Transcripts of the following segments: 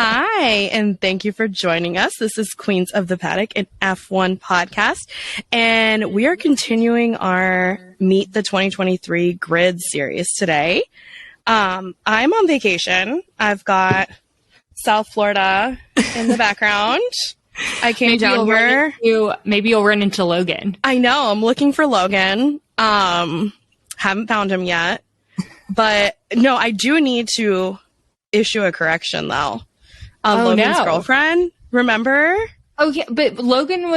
Hi, and thank you for joining us. This is Queens of the Paddock, an F1 podcast, and we are continuing our Meet the 2023 Grid series today. I'm on vacation. I've got South Florida in the background. I came down here. Maybe you'll run into Logan. I know. I'm looking for Logan. Haven't found him yet. But no, I do need to issue a correction, though. Logan's girlfriend, remember? Oh, yeah, but Logan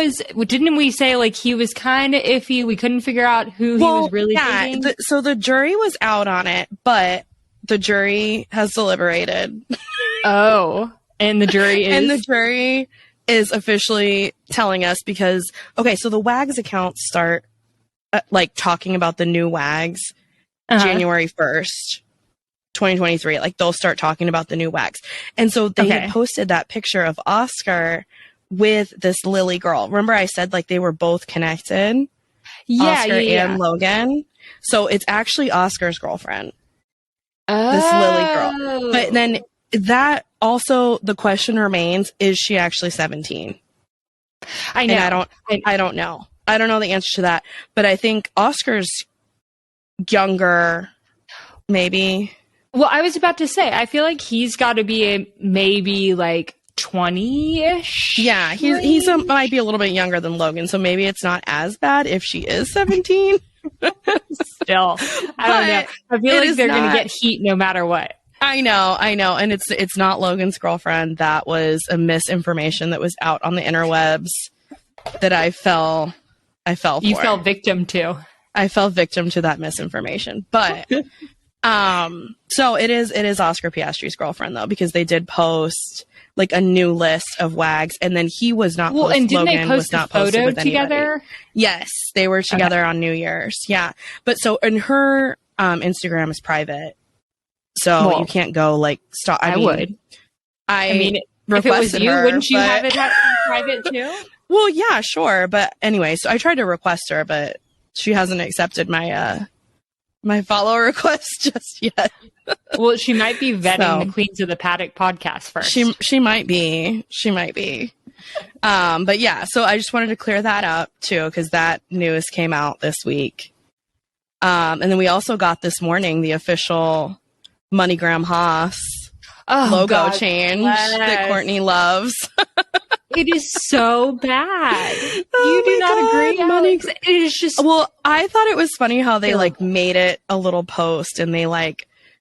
didn't we say, like, he was kind of iffy? We couldn't figure out who he was really dating? So the jury was out on it, but the jury has deliberated. Oh, and the jury is? And the jury is officially telling us because, okay, so the WAGs accounts start, talking about the new WAGs January 1st. 2023, like they'll start talking about the new WAGs. And so they had posted that picture of Oscar with this Lily girl. Remember I said like they were both connected? Oscar and Logan. So it's actually Oscar's girlfriend. This Lily girl. But then that also, the question remains, is she actually 17? I know. And I don't know. I don't know the answer to that. But I think Oscar's younger, maybe. Well, I was about to say, I feel like he's got to be maybe like 20-ish. Yeah, he's might be a little bit younger than Logan, so maybe it's not as bad if she is 17. Still, I don't know. I feel like they're going to get heat no matter what. I know, and it's not Logan's girlfriend. That was a misinformation that was out on the interwebs that I fell for. You fell victim to. I fell victim to that misinformation, but. So it is Oscar Piastri's girlfriend though, because they did post like a new list of WAGs, and then he was not. Well, and didn't Logan they post a photo together? Yes, they were together on New Year's. Yeah, but so and her Instagram is private, so you can't go like stop. I mean, if it was you, wouldn't you have it private too? Well, yeah, sure, but anyway, so I tried to request her, but she hasn't accepted my follow request just yet. Well, she might be vetting the Queens of the Paddock podcast first. She might be. But yeah, so I just wanted to clear that up too, because that news came out this week. And then we also got this morning the official MoneyGram Haas logo change that Courtney loves. It is so bad. You do not agree, Alex? It is just... Well, I thought it was funny how they made it a little post and they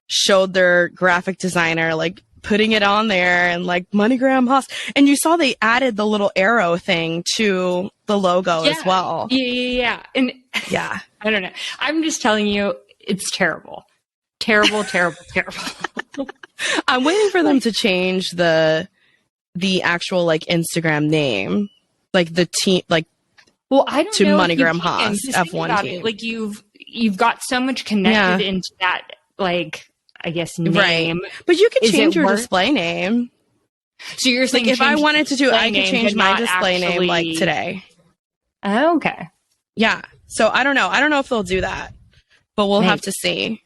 showed their graphic designer putting it on there and MoneyGram Haas. And you saw they added the little arrow thing to the logo as well. Yeah. And yeah, I don't know. I'm just telling you, it's terrible. Terrible. I'm waiting for them to change the actual Instagram name, the team, well, I don't to know MoneyGram Haas F1 team. You've got so much connected into that, I guess name. Right. But you could change your display name. So you're saying if I wanted to do, I could change my display name today. Oh, okay. Yeah. So I don't know. I don't know if they'll do that, but we'll have to see.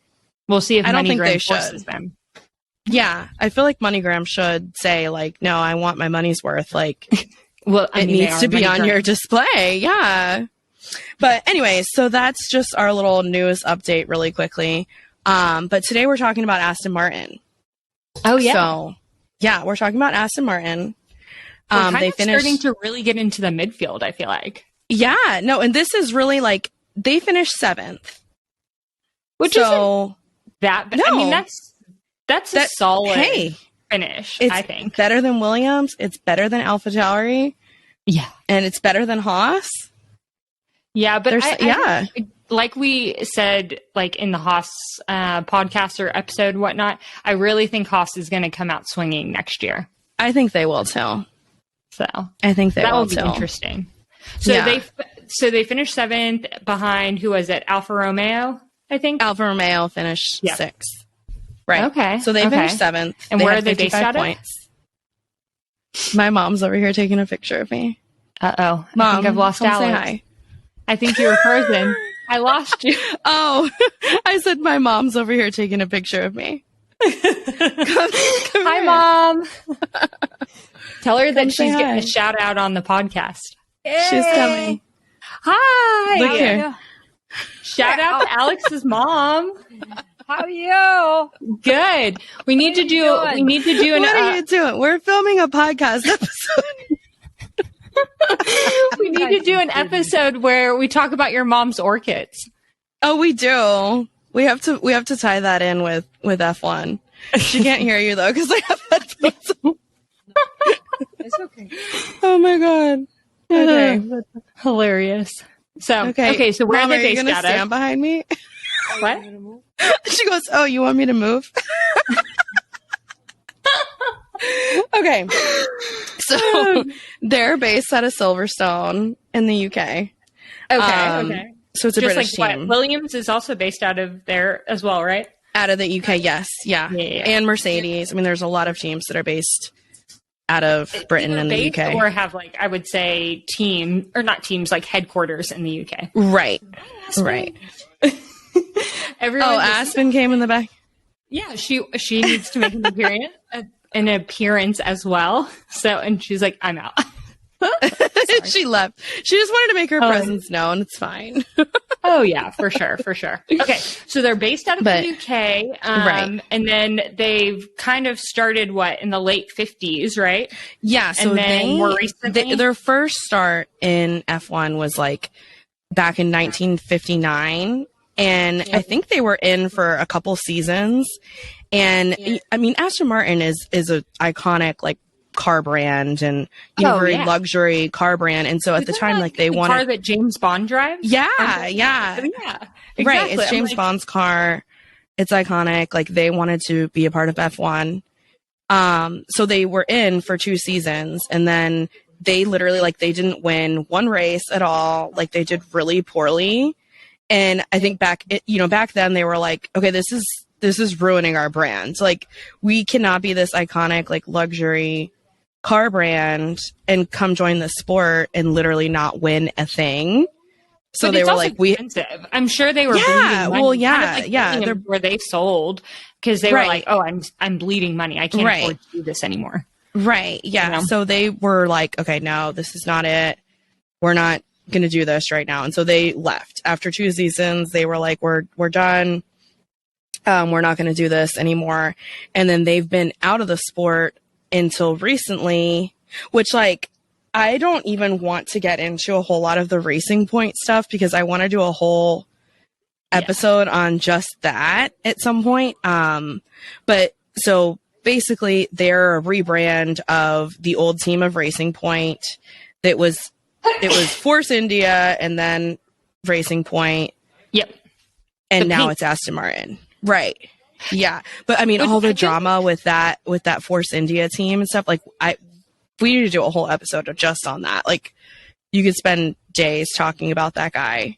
We'll see if I don't think they forces should. Them. Yeah, I feel like MoneyGram should say no, I want my money's worth. Well, it needs to be on your display. Yeah. But anyway, so that's just our little news update really quickly. But today we're talking about Aston Martin. Oh yeah. So yeah, we're talking about Aston Martin. They finished starting to really get into the midfield, I feel like. Yeah, no, and this is really they finished 7th. Which isn't that bad. No. I mean, that's a solid finish, it's I think. Better than Williams. It's better than AlphaTauri. Yeah. And it's better than Haas. Yeah, but I like we said, in the Haas podcast or episode, whatnot, I really think Haas is going to come out swinging next year. I think they will too. So I think that will be interesting. So they finished 7th behind, who was it? Alfa Romeo, I think. Alfa Romeo finished 6th. Right. Okay. So they finished 7th. And where are they based out of? My mom's over here taking a picture of me. Uh-oh. Mom, I think I've lost Alex. Say hi. I think you were frozen. I lost you. Oh, I said my mom's over here taking a picture of me. Hi, here. Mom. Tell her that she's getting a shout out on the podcast. Hey. She's coming. Hi. Look here. Shout out to Alex's mom. How are you? Good. We need to do. What are you doing? We're filming a podcast episode. We need to do an episode where we talk about your mom's orchids. Oh, we do. We have to tie that in with F1. She can't hear you though because I have headphones. It's okay. Oh my god. Okay. Hilarious. So okay. So where are they based out of? Stand behind me. What? She goes, "Oh, you want me to move?" Okay. So they're based out of Silverstone in the UK. Okay. So it's a just British team. What, Williams is also based out of there as well, right? Out of the UK, yes. Yeah. And Mercedes. I mean, there's a lot of teams that are based out of Britain and the UK. Or have, like, I would say not headquarters in the UK. Right. Right. Aspen came in the back. Yeah, she needs to make an appearance as well. So, and she's like, I'm out. She left. She just wanted to make her presence known. It's fine. Oh yeah, for sure. Okay, so they're based out of the UK, right? And then they've kind of started in the late 50s, right? Yeah. So and then more recently, their first start in F1 was like back in 1959, and I think they were in for a couple seasons. And I mean, Aston Martin is a iconic like car brand and very luxury car brand, and so at the time like they wanted car that James Bond drives. Yeah, exactly. Right, it's James Bond's car. It's iconic. Like they wanted to be a part of F1. So they were in for 2 seasons, and then they literally they didn't win one race at all. Like they did really poorly, and I think back then they were like, okay, this is ruining our brand. Like we cannot be this iconic like luxury car brand and come join the sport and literally not win a thing. So they were like, expensive. I'm sure they were bleeding money. Where they sold because they were like, oh, I'm bleeding money. I can't afford to do this anymore. Right. Yeah. You know? So they were like, okay, no, this is not it. We're not going to do this right now. And so they left after 2 seasons. They were like, we're done. We're not going to do this anymore. And then they've been out of the sport until recently, which I don't even want to get into a whole lot of the Racing Point stuff because I want to do a whole episode on just that at some point. But so basically they're a rebrand of the old team of Racing Point. It was Force India and then Racing Point. Yep. And now it's Aston Martin. Right. Yeah. But I mean, all the drama with that Force India team and stuff, we need to do a whole episode just on that. Like you could spend days talking about that guy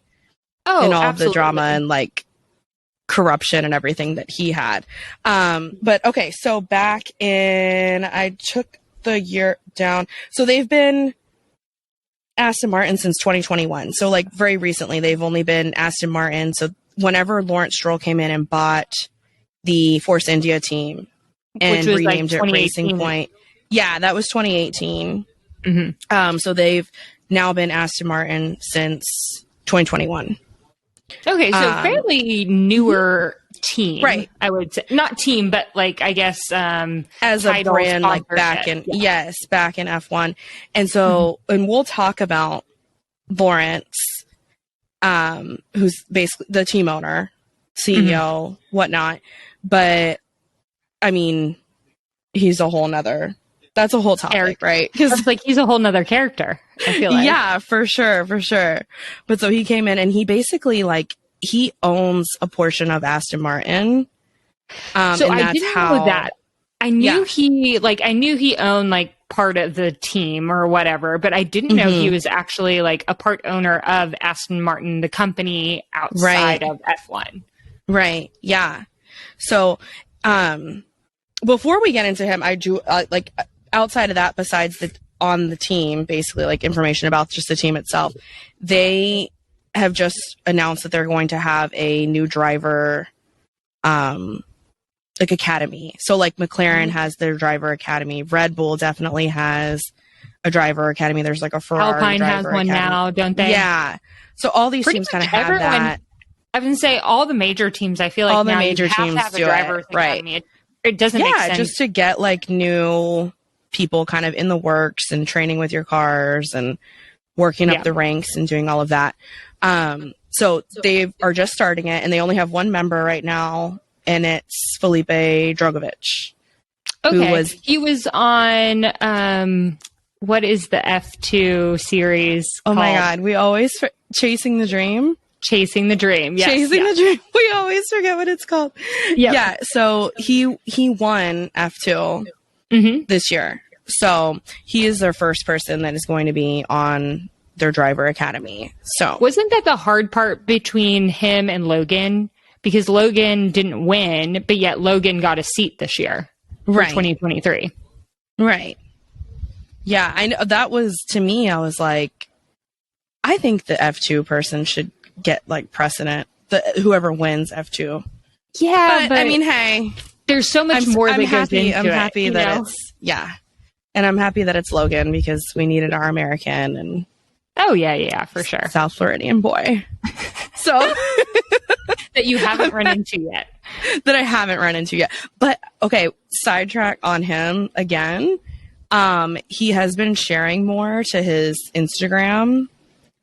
and all of the drama and corruption and everything that he had. But okay. So back I took the year down. So they've been Aston Martin since 2021. So very recently they've only been Aston Martin. So whenever Lawrence Stroll came in and bought the Force India team and renamed it Racing Point. Yeah, that was 2018. Mm-hmm. So they've now been Aston Martin since 2021. Okay, so fairly newer team. Right. I would say. Not team, but I guess as a brand back in back in F1. And so and we'll talk about Lawrence, who's basically the team owner, CEO, whatnot. But I mean, he's a whole nother. That's a whole topic, right? Because he's a whole nother character. I feel like. Yeah, for sure. But so he came in and he basically he owns a portion of Aston Martin. So I didn't know that. I knew he owned part of the team or whatever, but I didn't know he was actually a part owner of Aston Martin, the company outside of F1. Right. Yeah. So, before we get into him, I do outside of that, besides on the team, basically information about just the team itself, they have just announced that they're going to have a new driver, like academy. So like McLaren has their driver academy. Red Bull definitely has a driver academy. There's like a Ferrari Alpine driver has one academy. Now, don't they? Yeah. So all these teams kind of have that. I would say all the major teams. I feel like all the now major you have teams to have a do driver's it, right? academy. It doesn't make sense. Just to get like new people kind of in the works and training with your cars and working up the ranks and doing all of that. So they are just starting it, and they only have one member right now, and it's Felipe Drogovic. Okay, he was on what is the F2 series? Oh my God, we always Chasing the Dream. Chasing the Dream. Yes, Chasing the Dream. We always forget what it's called. Yep. Yeah. So he won F2 this year. So he is their first person that is going to be on their driver academy. So wasn't that the hard part between him and Logan? Because Logan didn't win, but yet Logan got a seat this year for 2023. Right. Yeah, I know that was, to me, I was like, I think the F2 person should get like precedent. Whoever wins F2. Yeah, but I mean, hey, there's so much more that goes into it. I'm happy that it's and I'm happy that it's Logan because we needed our American and for sure, South Floridian boy. So that you haven't run into yet. That I haven't run into yet. But okay, sidetrack on him again. He has been sharing more to his Instagram.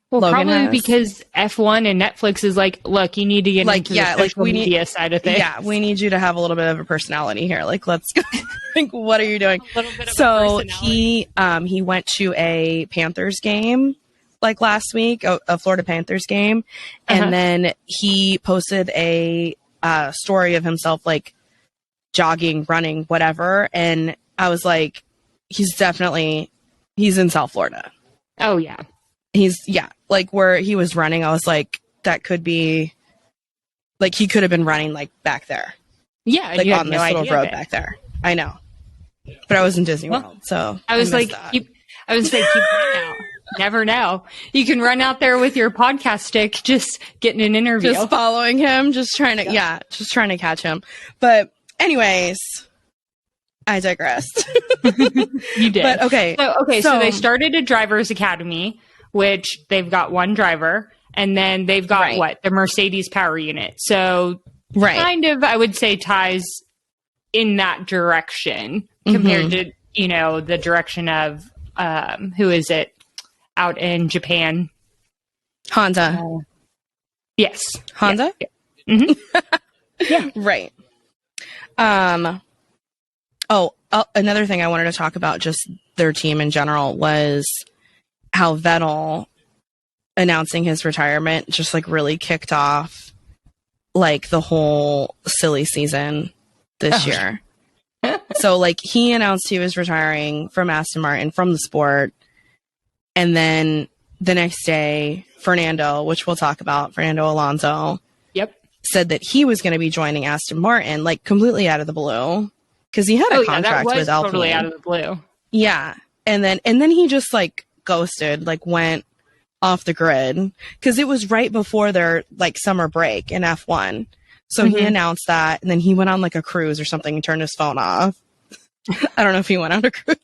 Well, Logan probably because F1 and Netflix is like, look, you need to get into the social media side of things. Yeah, we need you to have a little bit of a personality here. Like, let's go. Like, what are you doing? So he went to a Panthers game like last week, a Florida Panthers game, and then he posted a story of himself like jogging, running, whatever, and I was like, he's in South Florida. Oh yeah. Like where he was running, I was like, that could be, like he could have been running like back there. Yeah, like on this little road back there. I know, but I was in Disney World, so I was like, keep running out. Never know. You can run out there with your podcast stick, just getting an interview, just following him, just trying to catch him. But anyways, I digressed. You did. But okay. So they started a driver's academy, which they've got one driver, and then they've got the Mercedes power unit. So kind of, I would say, ties in that direction compared to, the direction of, who is it out in Japan? Honda. Yes. Honda? Yeah. Mm-hmm. Yeah. Right. Another thing I wanted to talk about, just their team in general, was how Vettel announcing his retirement just like really kicked off like the whole silly season this year. So like he announced he was retiring from Aston Martin, from the sport, and then the next day Fernando, which we'll talk about, Fernando Alonso, said that he was going to be joining Aston Martin, like completely out of the blue, because he had a contract with Alpine. Totally out of the blue. Yeah, and then he just like ghosted, like went off the grid, because it was right before their like summer break in F1. So he announced that, and then he went on like a cruise or something and turned his phone off. I don't know if he went on a cruise.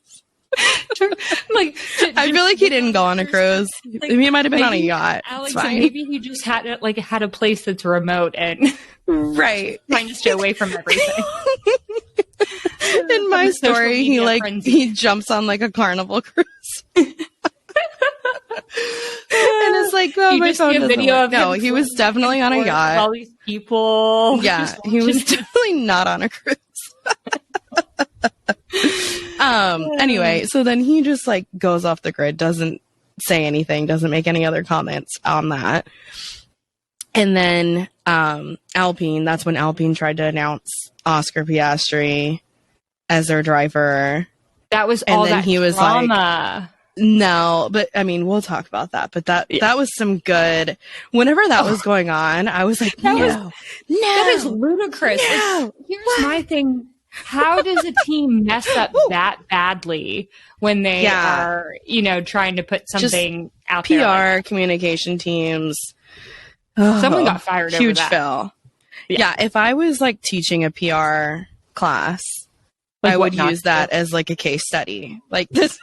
Like, I feel like he didn't go on a cruise. Like, he might have been on a yacht. Alex, maybe he just had a place that's remote and trying to stay away from everything. In my story, he jumps on like a Carnival cruise. And it's like, oh, my phone doesn't work. No, he was definitely on a yacht. All these people. Yeah, he was definitely not on a cruise. Anyway, so then he just like goes off the grid, doesn't say anything, doesn't make any other comments on that. And then Alpine, that's when Alpine tried to announce Oscar Piastri as their driver. That was all that he was drama. Like, no, but I mean, we'll talk about that. But that was some good. Whenever that was going on, I was like, no, that is ludicrous. No, like, here's my thing. How does a team mess up that badly when they are, trying to put something out there? PR, like communication teams. Someone got fired over that. Huge fail. Yeah, if I was like teaching a PR class, like I would use that as like a case study. Like this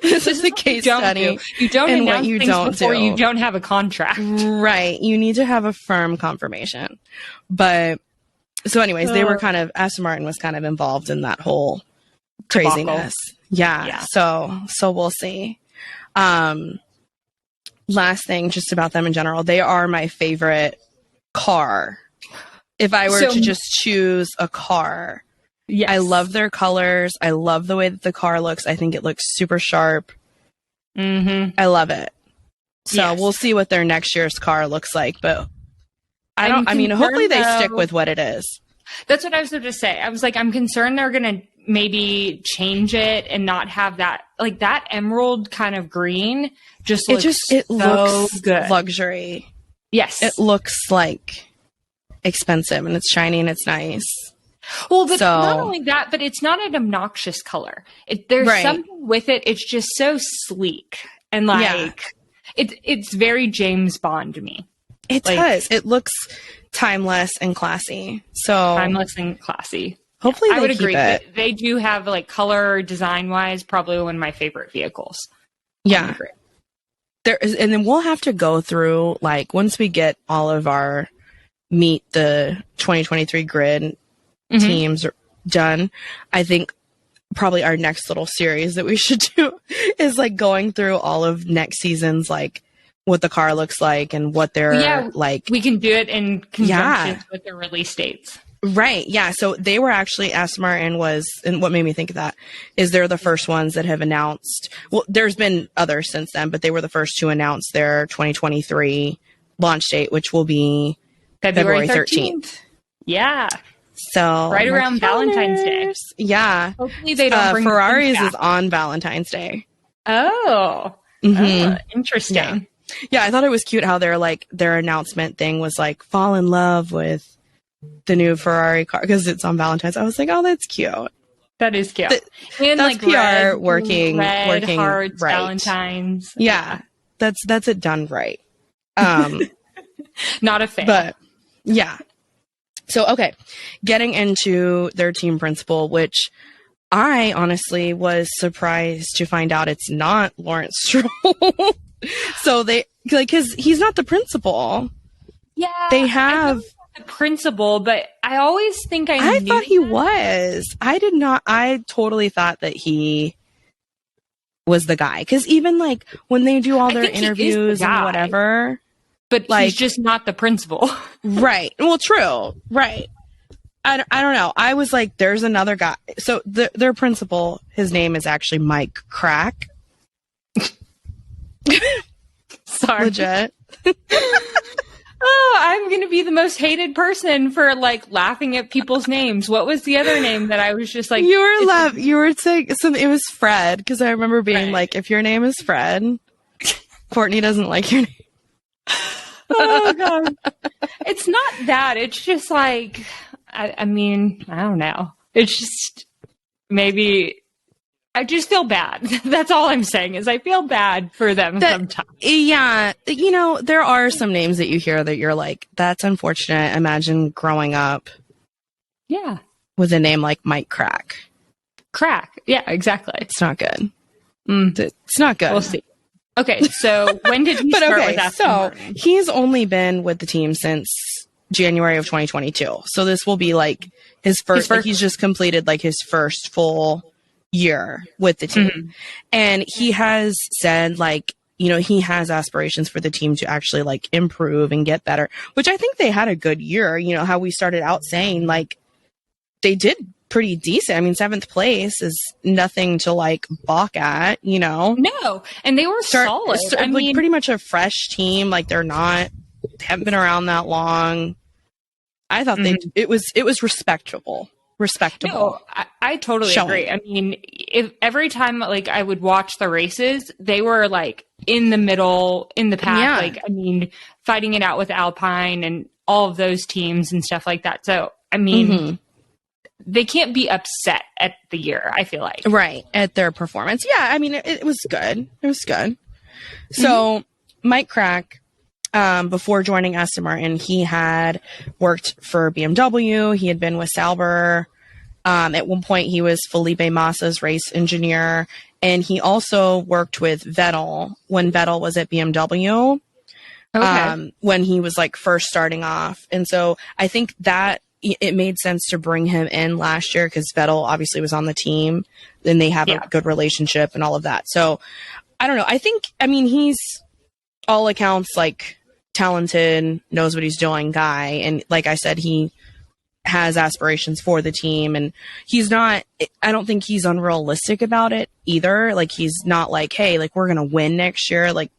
is a case study. You don't and announce what you things don't before do. you don't have a contract. Right. You need to have a firm confirmation. But so anyways, they were kind of, Aston Martin was kind of involved in that whole craziness. Yeah. So we'll see. Last thing just about them in general, they are my favorite car. If I were to just choose a car, I love their colors. I love the way that the car looks. I think it looks super sharp. I love it. So we'll see what their next year's car looks like, but hopefully they stick with what it is. That's what I was going to say. I was like, I'm concerned they're going to maybe change it and not have that, like that emerald kind of green it looks good. Luxury. Yes. It looks like expensive and it's shiny and it's nice. Well, but not only that, but it's not an obnoxious color. There's something with it. It's just so sleek and like it's very James Bond to me. It does. It looks timeless and classy. So timeless and classy. Hopefully, I would agree. It. They do have like color design wise, probably one of my favorite vehicles. Yeah. There is, and then we'll have to go through like once we get all of our meet the 2023 grid teams done. I think probably our next little series that we should do is like going through all of next season's like what the car looks like and what they're like. We can do it in conjunction with the release dates. Right. Yeah. So they were actually, Aston Martin was, and what made me think of that is they're the first ones that have announced, well, there's been others since then, but they were the first to announce their 2023 launch date, which will be February 13th. Yeah. So right around Valentine's Day. Yeah. Hopefully they don't bring Ferraris is on Valentine's Day. Oh, interesting. Yeah. I thought it was cute how their announcement thing was like fall in love with the new Ferrari car because it's on Valentine's. I was like, oh, that's cute. That is cute. And that's like PR working hearts, right. Valentine's. Yeah, that's it done right. Not a fan, but yeah. So okay, getting into their team principal, which I honestly was surprised to find out it's not Lawrence Stroll. So they like he's not the principal. Yeah, they have. The principal, but I always think I thought he was. I did not. I totally thought that he was the guy because even like when they do all their interviews and whatever, but like, he's just not the principal. Right. Well, true. Right. I don't know. I was like, there's another guy. So their principal, his name is actually Mike Krack. Sorry. Legit. Oh, I'm going to be the most hated person for like laughing at people's names. What was the other name that I was just like? You were saying something. It was Fred because I remember being like, if your name is Fred, Courtney doesn't like your name. Oh god, it's not that. It's just like, I mean, I don't know. It's just maybe. I just feel bad. That's all I'm saying is I feel bad for them sometimes. Yeah. You know, there are some names that you hear that you're like, that's unfortunate. Imagine growing up. Yeah. With a name like Mike Krack. Krack. Yeah, exactly. It's not good. It's not good. We'll see. Okay. So when did he start with Aston Martin? He's only been with the team since January of 2022. So this will be like his first like he's just completed like his first full year with the team. And he has said like, you know, he has aspirations for the team to actually like improve and get better, which I think they had a good year. You know, how we started out saying like they did pretty decent. I mean, 7th place is nothing to like balk at, you know? No. And they were solid. I mean, pretty much a fresh team. Like they haven't been around that long. I thought it was respectable. No, I totally agree. I mean, if every time like I would watch the races, they were like in the middle, in the pack. Yeah. Like, I mean, fighting it out with Alpine and all of those teams and stuff like that. So, I mean, they can't be upset at the year, I feel like. Right. At their performance. Yeah. I mean, it was good. It was good. So Mike Krack, before joining Aston Martin, he had worked for BMW. He had been with Sauber. At one point, he was Felipe Massa's race engineer. And he also worked with Vettel when Vettel was at BMW. Okay. When he was like first starting off. And so I think that it made sense to bring him in last year because Vettel obviously was on the team and they have a good relationship and all of that. So I don't know. I mean, he's all accounts like talented, knows what he's doing guy. And like I said, he has aspirations for the team and I don't think he's unrealistic about it either. Like he's not like, hey, like we're going to win next year. Like,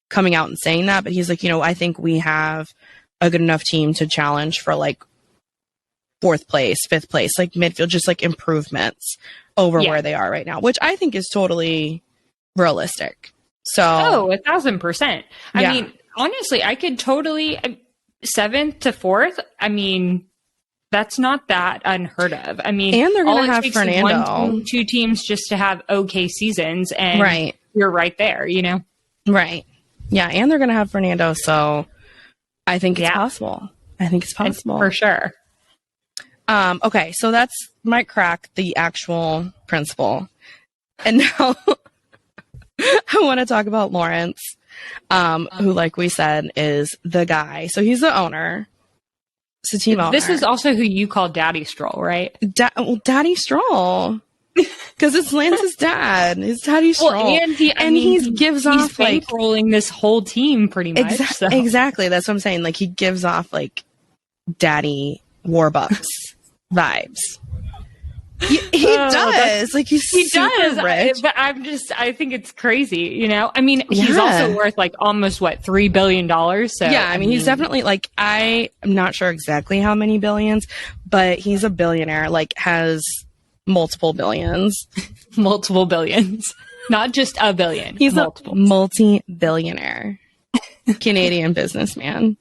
coming out and saying that, but he's like, I think we have a good enough team to challenge for like 4th place, 5th place, like midfield, just like improvements over where they are right now, which I think is totally realistic. So 1,000%. I mean, honestly, I could totally 7th to 4th. I mean, that's not that unheard of. I mean, and they're going to have Fernando. 1 team, 2 teams just to have okay seasons, and you're right there, Right. Yeah, and they're going to have Fernando, so I think it's possible. For sure. Okay, so that's Mike Krack, the actual principal. And now I want to talk about Lawrence, who, like we said, is the guy. So he's the owner. It's a team owner. This is also who you call Daddy Stroll, right? Daddy Stroll. Because it's Lance's dad. His Daddy Stroll. Well, and he gives off like rolling this whole team pretty much. Exactly. That's what I'm saying. Like he gives off like Daddy Warbucks vibes. He does. Like he's super rich. But I think it's crazy, I mean, he's also worth like almost $3 billion. So yeah, I mean, he's definitely like, I'm not sure exactly how many billions, but he's a billionaire, like has multiple billions. Multiple billions. Not just a billion. He's a multi-billionaire Canadian businessman.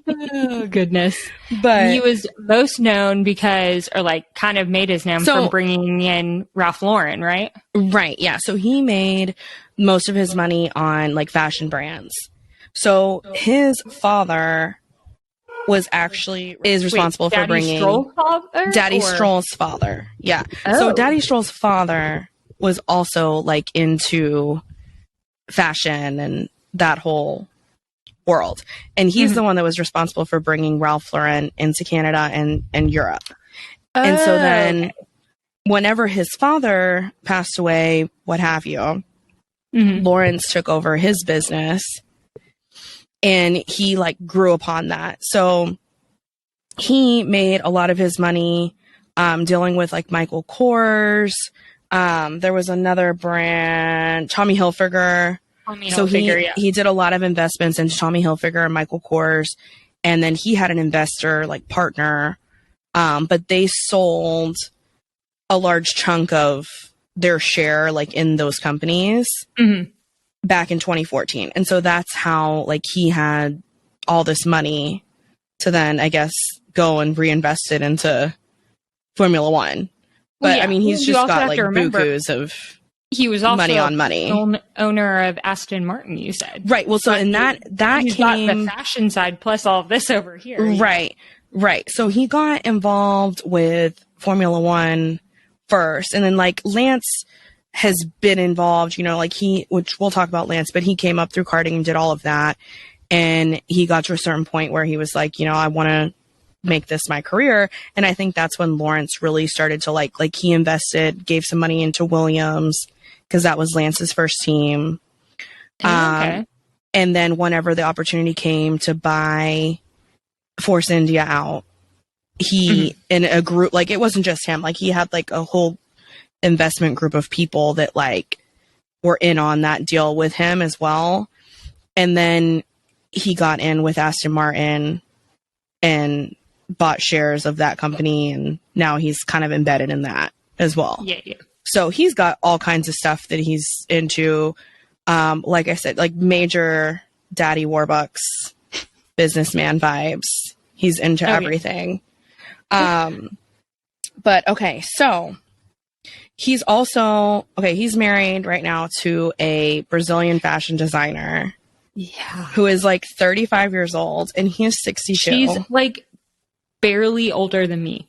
Oh, goodness. But he was most known because, or like kind of made his name from bringing in Ralph Lauren, right? Right, yeah. So he made most of his money on like fashion brands. So his father is responsible for bringing Daddy Stroll's father. Yeah. Oh. So Daddy Stroll's father was also like into fashion and that whole world. And he's the one that was responsible for bringing Ralph Lauren into Canada and Europe. Oh. And so then whenever his father passed away, what have you, Lawrence took over his business. And he like grew upon that. So he made a lot of his money dealing with like Michael Kors. There was another brand, Tommy Hilfiger. He did a lot of investments into Tommy Hilfiger and Michael Kors. And then he had an investor like partner. But they sold a large chunk of their share like in those companies. Back in 2014. And so that's how like he had all this money to then, I guess, go and reinvest it into Formula One. But I mean, he's just got like bukus of he was also money on money. Owner of Aston Martin, you said. Right. Well, so in that he's came got the fashion side plus all of this over here. Right. Right. So he got involved with Formula One first. And then like Lance has been involved, like which we'll talk about Lance, but he came up through karting and did all of that. And he got to a certain point where he was like, I want to make this my career. And I think that's when Lawrence really started to like he invested, gave some money into Williams because that was Lance's first team. Okay. And then whenever the opportunity came to buy Force India out, he in a group, like it wasn't just him, like he had like a whole investment group of people that like were in on that deal with him as well. And then he got in with Aston Martin and bought shares of that company. And now he's kind of embedded in that as well. Yeah. So he's got all kinds of stuff that he's into. Like I said, like major Daddy Warbucks businessman vibes. He's into everything. But okay, so he's also, he's married right now to a Brazilian fashion designer Yeah. Who is like 35 years old and he is 62. She's like barely older than me.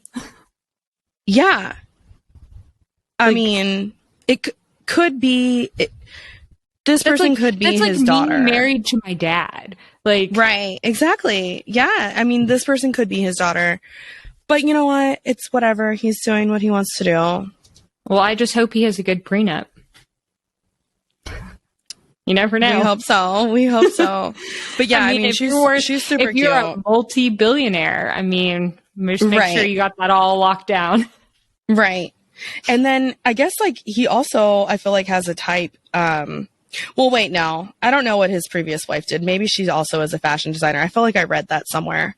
Yeah. I mean, it could be... This person could be his daughter. Me married to my dad. Like, right, exactly. Yeah, I mean, this person could be his daughter. But you know what? It's whatever. He's doing what he wants to do. Well, I just hope he has a good prenup. You never know. We hope so. But yeah, I mean she's super cute. If you're a multi-billionaire, I mean, just make sure you got that all locked down. Right. And then I guess like he also, I feel like, has a type. Well, wait, no. I don't know what his previous wife did. Maybe she also is a fashion designer. I feel like I read that somewhere.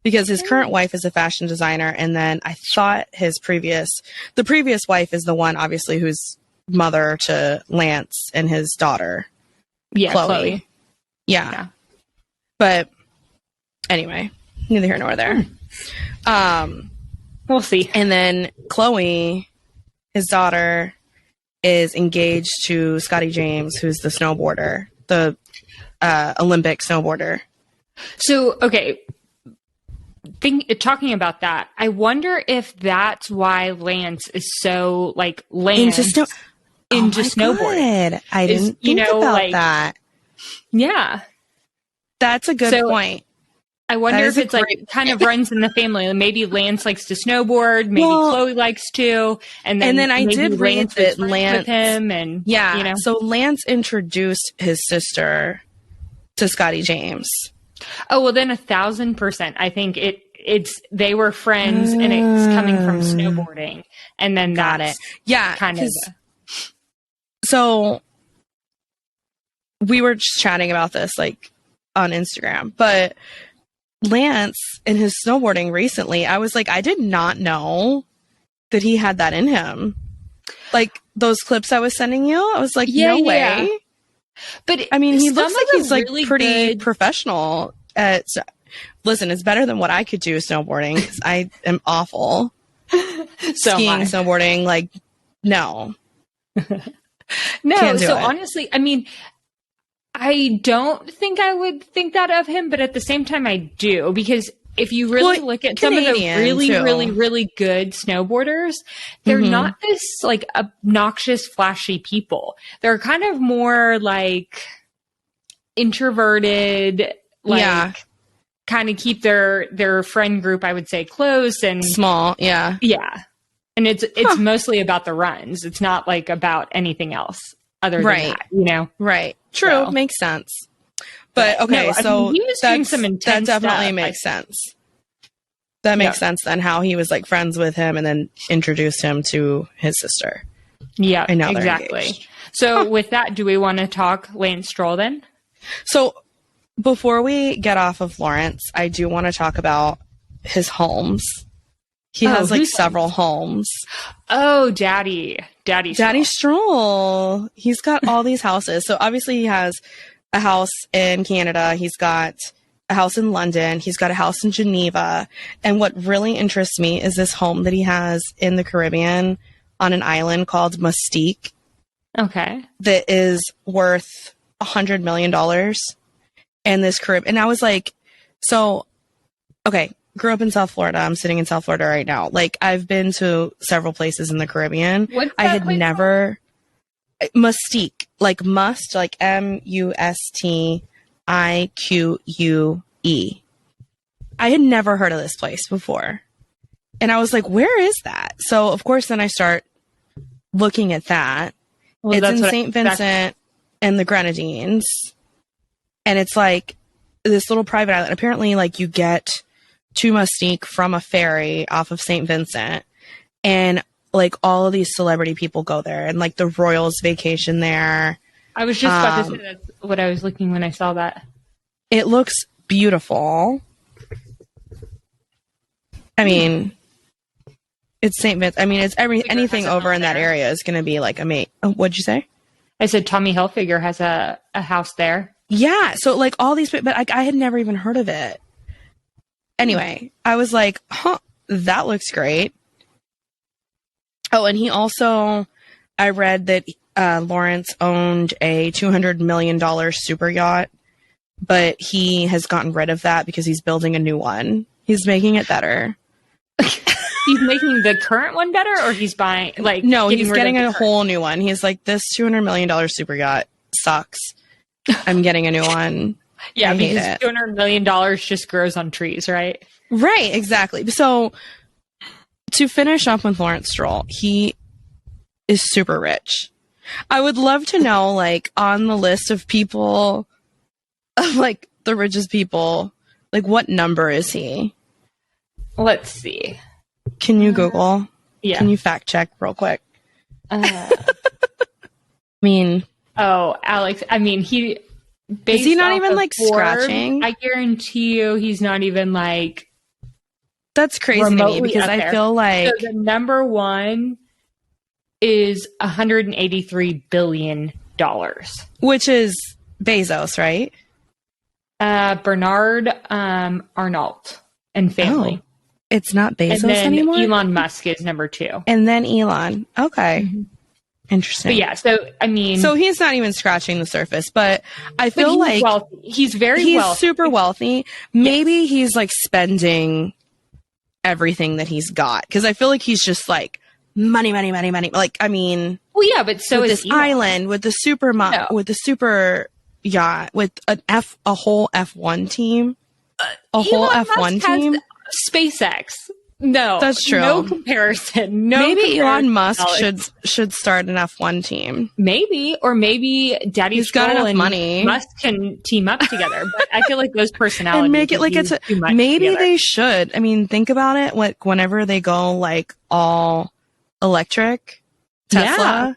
Because his current wife is a fashion designer, and then I thought the previous wife is the one, obviously, who's mother to Lance and his daughter. Yeah, Chloe. Yeah. But anyway, neither here nor there. We'll see. And then Chloe, his daughter, is engaged to Scotty James, who's the snowboarder, the Olympic snowboarder. So, okay. Talking about that, I wonder if that's why Lance is so like into snowboarding. I didn't think about that. Yeah, that's a good point. I wonder if it's like kind of runs in the family. Maybe Lance likes to snowboard. Maybe Chloe likes to, and then I did read that Lance with him, and yeah. You know. So Lance introduced his sister to Scotty James. Oh, well, then 1,000%. I think they were friends and it's coming from snowboarding. And then got it. Yeah. Kind of. So we were just chatting about this like on Instagram, but Lance in his snowboarding recently, I was like, I did not know that he had that in him. Like those clips I was sending you, I was like, no way. But I mean, he looks like he's like really pretty professional at. Listen, it's better than what I could do snowboarding because I am awful. Skiing, snowboarding, like no. No. So honestly, I mean, I don't think I would think that of him, but at the same time, I do because if you really look at some of the really good snowboarders, they're not this like obnoxious, flashy people. They're kind of more like introverted, like kind of keep their friend group, I would say, close and small. Yeah. Yeah. And it's mostly about the runs. It's not like about anything else other than that, you know? Right. True. So. Makes sense. But okay, so that definitely makes sense. That makes sense then how he was like friends with him and then introduced him to his sister. Yeah, and now exactly. So with that, do we want to talk Lance Stroll then? So before we get off of Lawrence, I do want to talk about his homes. He has like several homes. Oh, Daddy Stroll. He's got all these houses. So obviously he has a house in Canada. He's got a house in London. He's got a house in Geneva. And what really interests me is this home that he has in the Caribbean on an island called Mustique. Okay. That is worth $100 million. And this and I was like, so, okay, grew up in South Florida. I'm sitting in South Florida right now. Like, I've been to several places in the Caribbean. I had never... Mustique, like must, like Mustique. I had never heard of this place before. And I was like, where is that? So, of course, then I start looking at that. Well, it's in St. Vincent and the Grenadines. And it's like this little private island. Apparently, like, you get to Mustique from a ferry off of St. Vincent. And like all of these celebrity people go there and like the royals vacation there. I was just about to say that's what I was looking when I saw that. It looks beautiful. I mean, it's St. Vincent. I mean, it's anything over in that area is going to be like amazing. Oh, what'd you say? I said Tommy Hilfiger has a house there. Yeah. So like all these, but like I had never even heard of it. Anyway, I was like, huh, that looks great. Oh, and he also, I read that Lawrence owned a $200 million super yacht but he has gotten rid of that because he's building a new one. He's making it better. He's making the current one better, or he's buying no, he's getting a whole new one. He's like, this $200 million super yacht sucks. I'm getting a new one. Yeah, because $200 million just grows on trees, right? Right, exactly. So to finish up with Lawrence Stroll, he is super rich. I would love to know, like, on the list of people, of like the richest people, like, what number is he? Let's see. Can you Google? Yeah. Can you fact check real quick? I mean, Alex, I mean, is he not even like scratching? I guarantee you he's not even like. That's crazy to me because I feel like. So the number one is $183 billion. Which is Bezos, right? Bernard Arnault and family. Oh, it's not Bezos and then anymore? Elon Musk is number 2. And then Elon. Okay. Mm-hmm. Interesting. But yeah, so I mean, so he's not even scratching the surface, but I feel like wealthy. He's wealthy. Super wealthy. Maybe he's like spending everything that he's got because I feel like he's just like money. Like, I mean, well, yeah, but so with is this island with the with the super yacht with a whole F1 team, whole F1 team, SpaceX. No, that's true. No comparison. Maybe Elon Musk should start an F1 team. Maybe, or maybe He's got enough and money. Musk can team up together. But I feel like those personalities and make it like it's maybe together. They should. I mean, think about it. Like whenever they go like all electric, Tesla.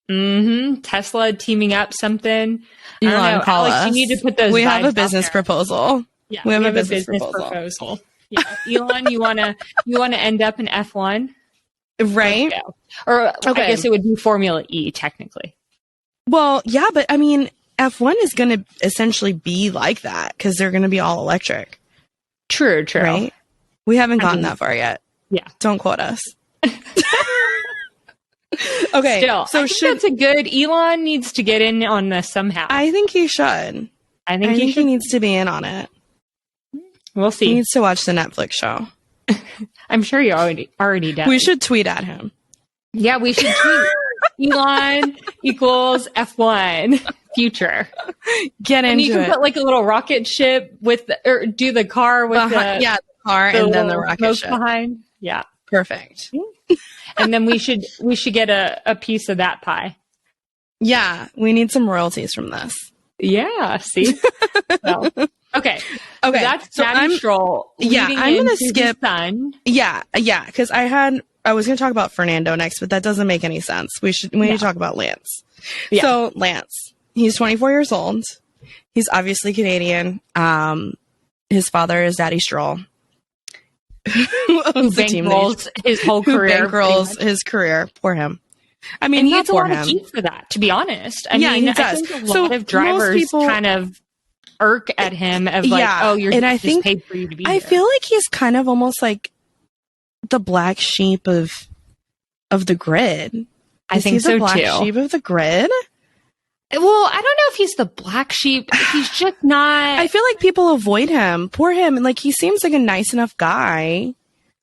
Yeah. Mm-hmm. Tesla teaming up something. Elon, call Alex, us. You need to put those. We have a business proposal. Yeah, we have a business proposal. Yeah. Elon, you wanna end up in F1? Right. Or I guess it would be Formula E technically. Well, yeah, but I mean F1 is gonna essentially be like that because they're gonna be all electric. True. Right? We haven't gotten that far yet. Yeah. Don't quote us. Okay. Still, so that's a good Elon needs to get in on this somehow. I think he should. I think he needs to be in on it. We'll see. He needs to watch the Netflix show. I'm sure he already does. We should tweet at him. Yeah, we should tweet. Elon equals F1 future. Get into it. And you can put like a little rocket ship or do the car with the car and then the rocket ship behind. Yeah, perfect. And then we should get a piece of that pie. Yeah, we need some royalties from this. Yeah, see. Okay. So that's Daddy Stroll. Yeah, I'm going to skip. Yeah, because I was going to talk about Fernando next, but that doesn't make any sense. We need to talk about Lance. Yeah. So Lance, he's 24 years old. He's obviously Canadian. His father is Daddy Stroll. Who bankrolls his whole career. His career. Poor him. I mean, he gets a lot of heat for that, to be honest. I mean, he does. I think a lot of drivers kind of irk at him of like, you're and just paid for you to be here. I feel like he's kind of almost like the black sheep of the grid. I think so too. Black sheep of the grid. Well, I don't know if he's the black sheep. He's just not. I feel like people avoid him. Poor him. And like, he seems like a nice enough guy.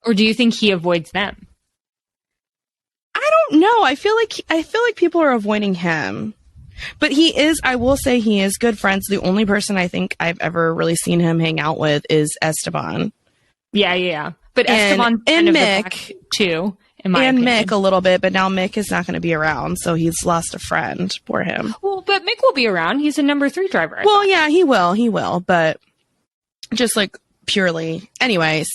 Or do you think he avoids them? I don't know. I feel like people are avoiding him. But I will say he is good friends. The only person I think I've ever really seen him hang out with is Esteban. Yeah. But Esteban's kind of the black sheep too. And Mick a little bit, but now Mick is not going to be around, so he's lost a friend. Poor him. Well, but Mick will be around. He's a number 3 driver. Well, yeah, he will, but just like purely. Anyways,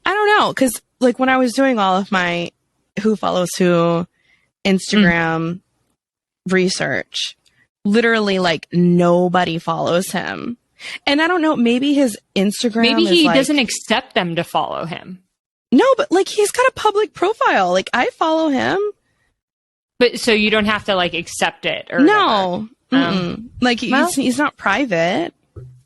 I don't know, because like when I was doing all of my who follows who Instagram research, literally like nobody follows him. And I don't know, maybe his Instagram maybe he doesn't accept them to follow him. No, but like he's got a public profile. Like I follow him. But so you don't have to like accept it or no. Like he's not private.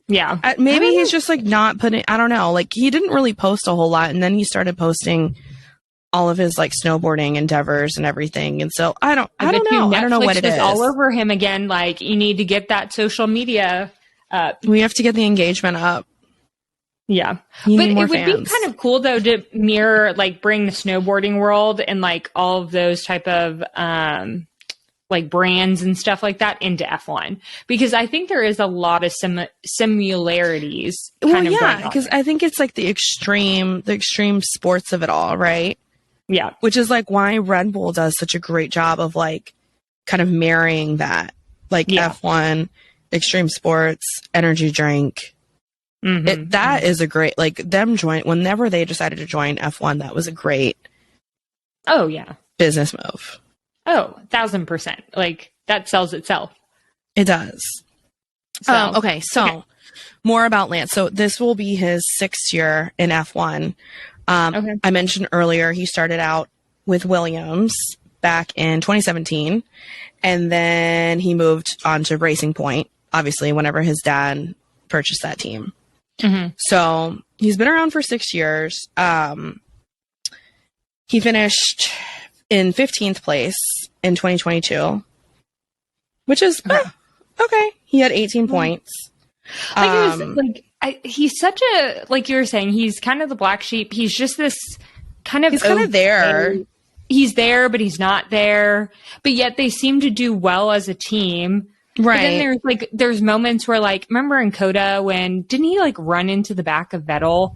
Yeah. Maybe he's just like not putting, I don't know. Like he didn't really post a whole lot, and then he started posting all of his like snowboarding endeavors and everything. And so I don't know. I don't know what it is. All over him again. Like you need to get that social media up. We have to get the engagement up. Yeah. But it would be kind of cool though to mirror, like bring the snowboarding world and like all of those type of like brands and stuff like that into F1, because I think there is a lot of similarities. Because I think it's like the extreme sports of it all, right? Yeah. Which is like why Red Bull does such a great job of like kind of marrying that, like F1, extreme sports, energy drink. That is a great, like them whenever they decided to join F1, that was a great business move. Oh, 1,000%. Like that sells itself. It does. So more about Lance. So this will be his 6th year in F1. I mentioned earlier he started out with Williams back in 2017, and then he moved on to Racing Point, obviously, whenever his dad purchased that team. So he's been around for 6 years. He finished in 15th place in 2022, which is okay. He had 18 points. He's such a, like you were saying, he's kind of the black sheep. He's just this kind of... He's kind of there. He's there, but he's not there. But yet they seem to do well as a team. Right. But then there's moments where, like, remember in Coda when, didn't he like run into the back of Vettel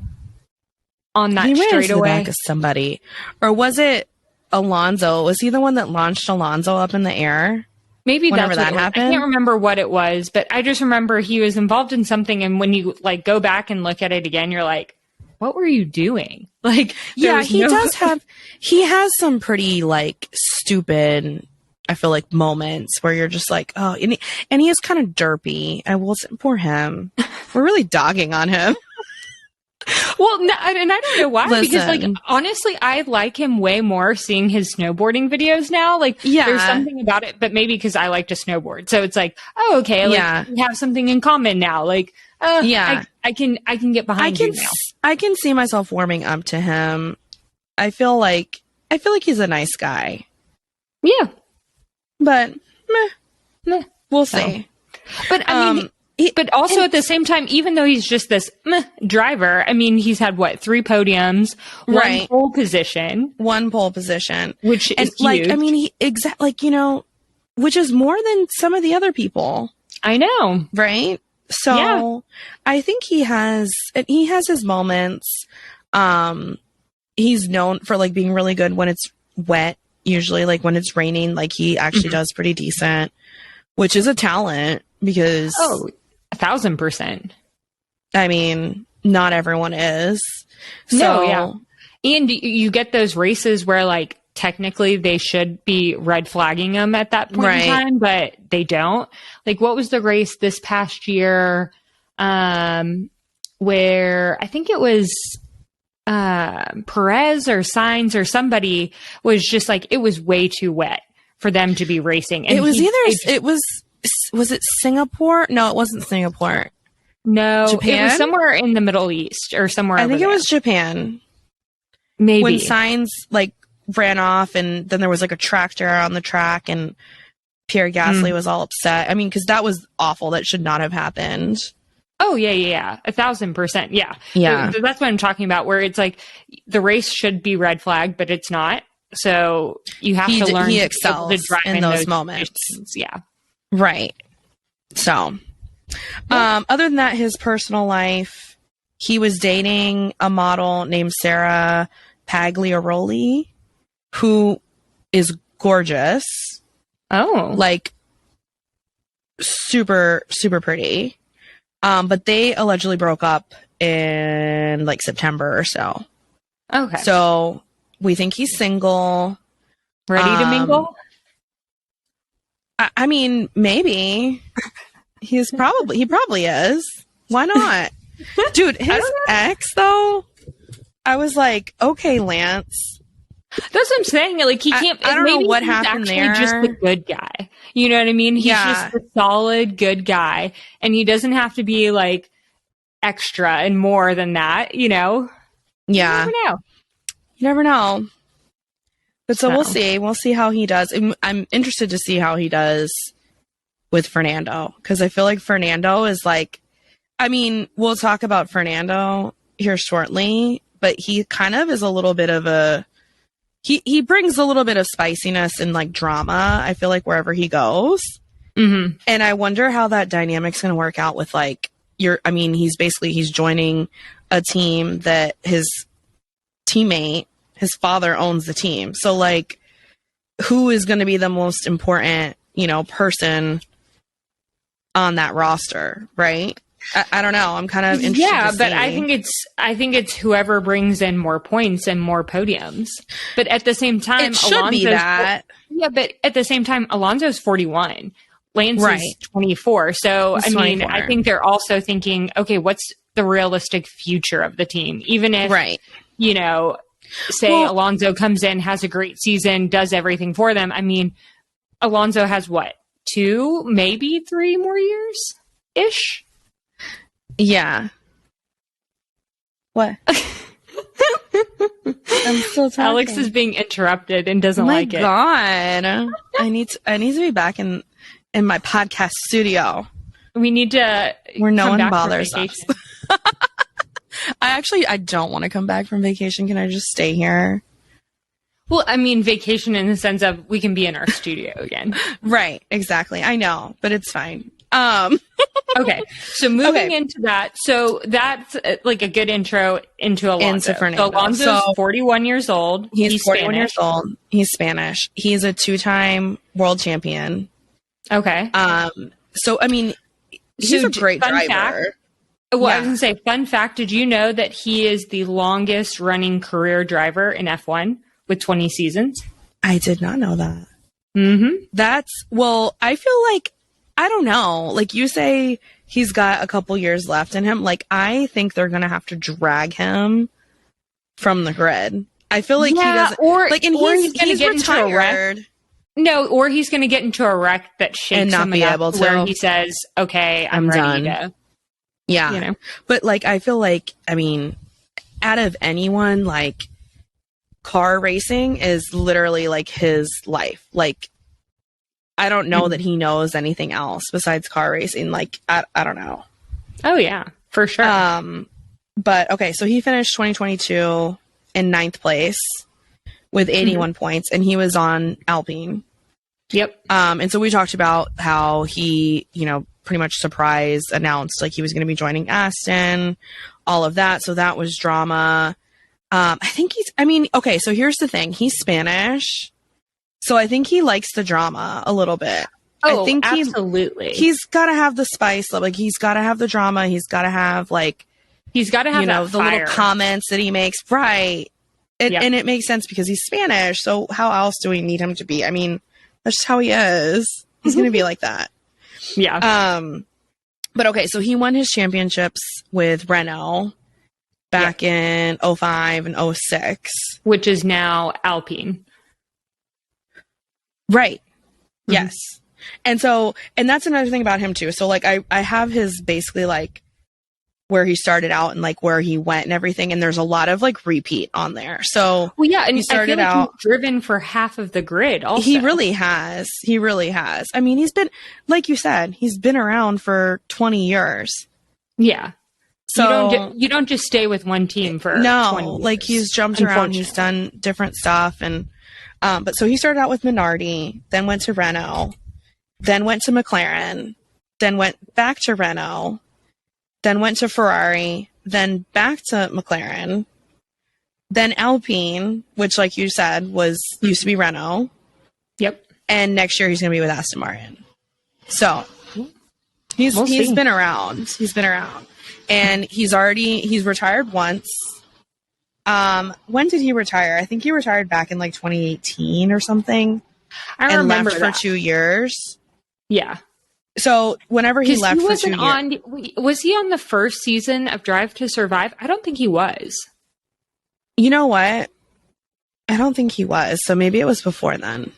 on that straightaway? He ran into the back of somebody. Or was it Alonso? Was he the one that launched Alonso up in the air? Maybe that's that happened. I can't remember what it was, but I just remember he was involved in something. And when you like go back and look at it again, you're like, what were you doing? Like, he has some pretty like stupid, I feel like, moments where you're just like, oh, and he is kind of derpy. I will say, poor him. We're really dogging on him. Well, no, and I don't know why, because like, honestly, I like him way more seeing his snowboarding videos now. Like, there's something about it, but maybe because I like to snowboard. So it's like, oh, okay. Like, we have something in common now. Like, I can get behind you now. I can see myself warming up to him. I feel like he's a nice guy. Yeah. But we'll see. But I mean, but also at the same time, even though he's just this driver, I mean, he's had 3 podiums, one pole position, which is huge. Like, I mean, which is more than some of the other people. I know, right? So I think he has his moments. He's known for like being really good when it's wet. Usually, like when it's raining, like he actually does pretty decent, which is a talent because 1,000%. I mean, not everyone is. And you get those races where like technically they should be red flagging them at that point in time, but they don't. Like, what was the race this past year where I think it was Perez or Sainz or somebody was just like, it was way too wet for them to be racing. And was it Singapore? No, it wasn't Singapore. No, Japan? It was somewhere in the Middle East or somewhere. I think it was Japan. Maybe when Sainz like ran off, and then there was like a tractor on the track, and Pierre Gasly was all upset. I mean, because that was awful. That should not have happened. Oh yeah, 1,000%. Yeah. That's what I'm talking about. Where it's like the race should be red flagged, but it's not. So you have to learn. He excels to drive in those moments. Yeah. Right. So, other than that, his personal life, he was dating a model named Sara Pagliaroli, who is gorgeous. Oh. Like, super, super pretty. But they allegedly broke up in like September or so. Okay. So we think he's single. Ready to mingle? I mean, maybe. He probably is. Why not? Dude, his ex though, I was like, okay, Lance. That's what I'm saying. Like, he can't. I don't know what happened there. He's just a good guy. You know what I mean? He's just a solid, good guy, and he doesn't have to be like extra and more than that. You know? Yeah. You never know. But so we'll see. We'll see how he does. I'm interested to see how he does with Fernando, because I feel like Fernando is like I mean, we'll talk about Fernando here shortly, but he kind of is a little bit of a, he brings a little bit of spiciness and like drama, I feel like, wherever he goes. Mm-hmm. And I wonder how that dynamic's going to work out with like he's joining a team that his teammate, his father owns the team. So like, who is going to be the most important, person on that roster, right? I don't know. I'm kind of interested. Yeah, but I think it's whoever brings in more points and more podiums. But at the same time, it should be that. Yeah, but at the same time, Alonso's 41. Lance is 24. So, I mean, 24. I think they're also thinking, okay, what's the realistic future of the team? Even if, Alonso comes in, has a great season, does everything for them. I mean, Alonso has what? 2, maybe 3 more years-ish? Yeah. What? I'm still talking. Alex is being interrupted and doesn't like it. Oh my God. I need to be back in my podcast studio. We need to where no one bothers us. I don't want to come back from vacation. Can I just stay here? Well, I mean, vacation in the sense of we can be in our studio again. Right. Exactly. I know, but it's fine. Okay. So moving into that. So that's like a good intro into Alonso. Into Fernando. So Alonso's 41 years old. He's 41 years old. He's Spanish. He's a 2-time world champion. Okay. So, I mean, he's a great driver. Fact, I was going to say, fun fact, did you know that he is the longest running career driver in F1 with 20 seasons? I did not know that. Mm-hmm. I feel like, I don't know. Like you say, he's got a couple years left in him. Like, I think they're going to have to drag him from the grid. I feel like he doesn't. He's retired. No, or he's going to get into a wreck that shakes and not him be able to. Where he says, okay, I'm ready done. To. Yeah. But like, I feel like, I mean, out of anyone, like, car racing is literally like his life. Like, I don't know that he knows anything else besides car racing. Like, I don't know. Oh, yeah, for sure. But okay, so he finished 2022 in 9th place with 81 points, and he was on Alpine. Yep. And so we talked about how he, pretty much announced like he was going to be joining Aston, all of that. So that was drama. I think okay, so here's the thing. He's Spanish. So I think he likes the drama a little bit. Oh, I think absolutely. He's got to have the spice. Like, he's got to have the drama. He's got to have, like... He's got to have that the little comments that he makes. Right. And it makes sense because he's Spanish. So how else do we need him to be? I mean, that's just how he is. He's going to be like that. Yeah. But okay, so he won his championships with Renault back in 05 and 06. Which is now Alpine. Right. Mm-hmm. Yes. And that's another thing about him too. So like I have his basically like where he started out and like where he went and everything. And there's a lot of like repeat on there. So and he started out he's driven for half of the grid. Also, he really has. I mean, he's been, like you said, he's been around for 20 years. Yeah. So you don't just stay with one team for 20 years, like he's jumped around. He's done different stuff and. But so he started out with Minardi, then went to Renault, then went to McLaren, then went back to Renault, then went to Ferrari, then back to McLaren, then Alpine, which, like you said, used to be Renault. Yep. And next year he's going to be with Aston Martin. So he's been around. He's been around, and he's retired once. When did he retire? I think he retired back in like 2018 or something. I remember left that. for 2 years. Yeah. So whenever he left for 2 years, was he on the first season of Drive to Survive? I don't think he was. You know what? I don't think he was. So maybe it was before then.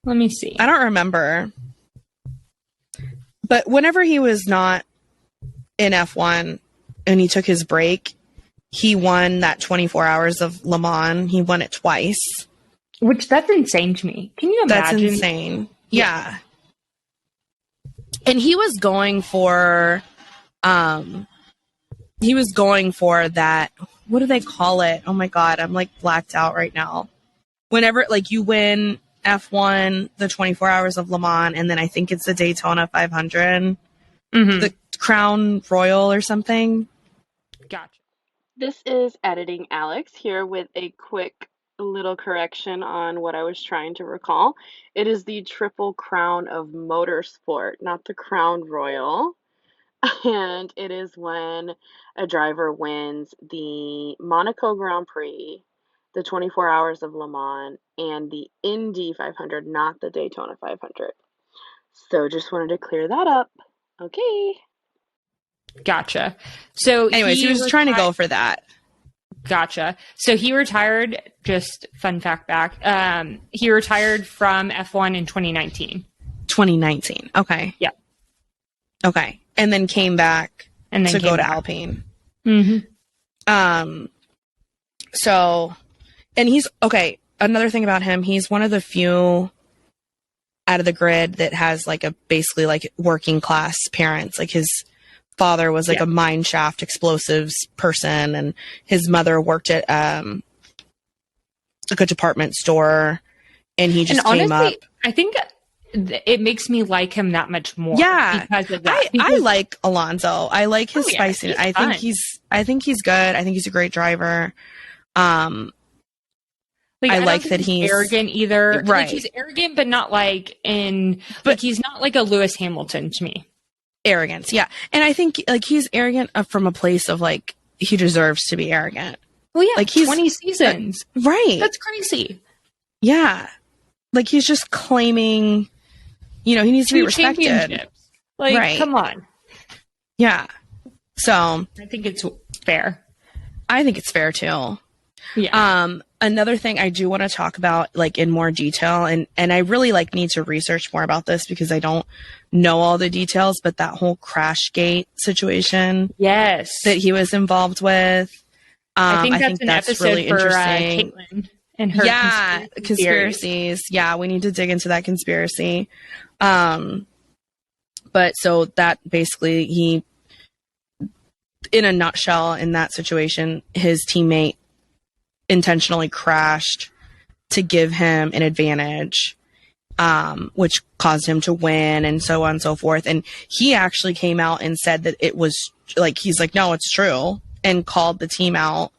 Let me see. I don't remember. But whenever he was not in F1 and he took his break, he won that 24 hours of Le Mans. He won it twice. That's insane to me. Can you imagine? That's insane. Yeah. And he was going for he was going for that. What do they call it? Oh my God, I'm like blacked out right now. Whenever like you win F1, the 24 Hours of Le Mans, and then I think it's the Daytona 500, the Crown Royal or something. Gotcha. This is Editing Alex here with a quick little correction on what I was trying to recall. It is the Triple Crown of Motorsport, not the Crown Royal. And it is when a driver wins the Monaco Grand Prix, the 24 Hours of Le Mans, and the Indy 500, not the Daytona 500. So just wanted to clear that up. Okay. Gotcha. So anyways, he was trying to go for that. Gotcha. So he retired, just fun fact back, he retired from F1 in 2019. 2019. Okay. Yeah. Okay. And then came back and then to go to back. Alpine. Mm-hmm. So, and he's, okay, another thing about him, he's one of the few out of the grid that has like a, basically like working class parents. Like his father was like a mine shaft explosives person, and his mother worked at like a department store, and he just came up. I think it makes me like him that much more. Yeah, because of that. I like Alonso. I like his spiciness. I think he's good. I think he's a great driver. I like that he's arrogant either. Right. Like he's arrogant, but not like but he's not like a Lewis Hamilton to me. Arrogance, yeah. And I think like he's arrogant from a place of like he deserves to be arrogant. Well, yeah, like he's 20 seasons, right? That's crazy. Yeah, like he's just claiming. You know, he needs to be respected. Like, right. Come on. Yeah. So I think it's fair. I think it's fair too. Yeah. Another thing I do want to talk about, like in more detail, and I really like need to research more about this because I don't know all the details, but that whole Crashgate situation, yes, that he was involved with. I think that's really for, interesting. Caitlin and her conspiracies. Yeah, we need to dig into that conspiracy. But so that basically he, in a nutshell, in that situation, his teammate intentionally crashed to give him an advantage, which caused him to win and so on and so forth. And he actually came out and said that it was like, he's like, no, it's true, and called the team out.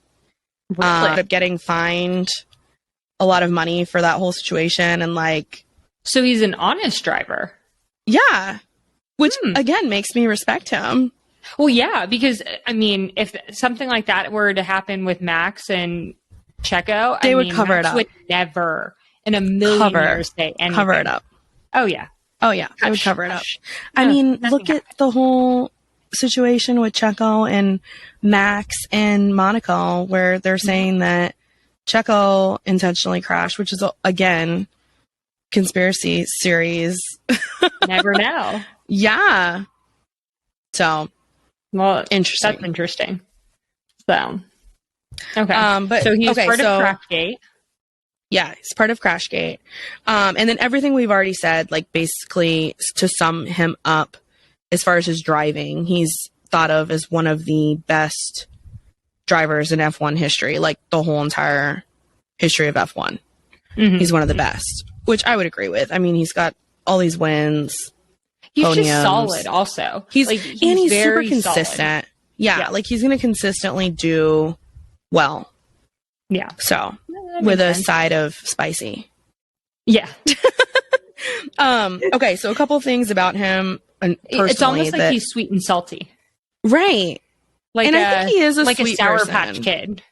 Really? Ended up getting fined a lot of money for that whole situation. And like, so he's an honest driver. Yeah. Which again makes me respect him. Well, yeah, because I mean, if something like that were to happen with Max and Checo, they would cover it up. Would never in a million years say anything. Cover it up. Oh yeah. They would cover it up. I mean, look at the whole situation with Checo and Max and Monaco, where they're saying that Checo intentionally crashed, which is again conspiracy series. Never know. Yeah. So, well, interesting. That's interesting. So, okay. But so he's part of Crashgate. Yeah, he's part of Crashgate. And then everything we've already said, like basically to sum him up, as far as his driving, he's thought of as one of the best drivers in F1 history, like the whole entire history of F1. Mm-hmm. He's one of the best, which I would agree with. I mean, he's got all these wins. He's podiums. Just solid also. He's super consistent. Yeah, like he's going to consistently do well. Yeah. So, with a side of spicy. Yeah. Okay, so a couple things about him. It's almost like he's sweet and salty. Right. Like and I think he is a like sweet a Sour person. Patch Kid.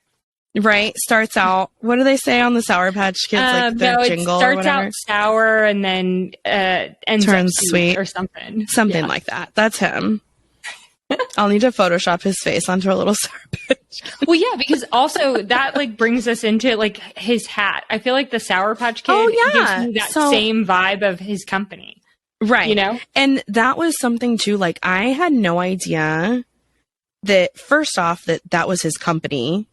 Right. Starts out, what do they say on the Sour Patch Kids? Like the jingle it starts or whatever? Out sour and then ends turns up sweet or something. Something like that. That's him. I'll need to Photoshop his face onto a little Sour Patch. Well, yeah, because also that like brings us into like his hat. I feel like the Sour Patch Kid gives me that same vibe of his company. Right. You know? And that was something too, like I had no idea that first off that was his company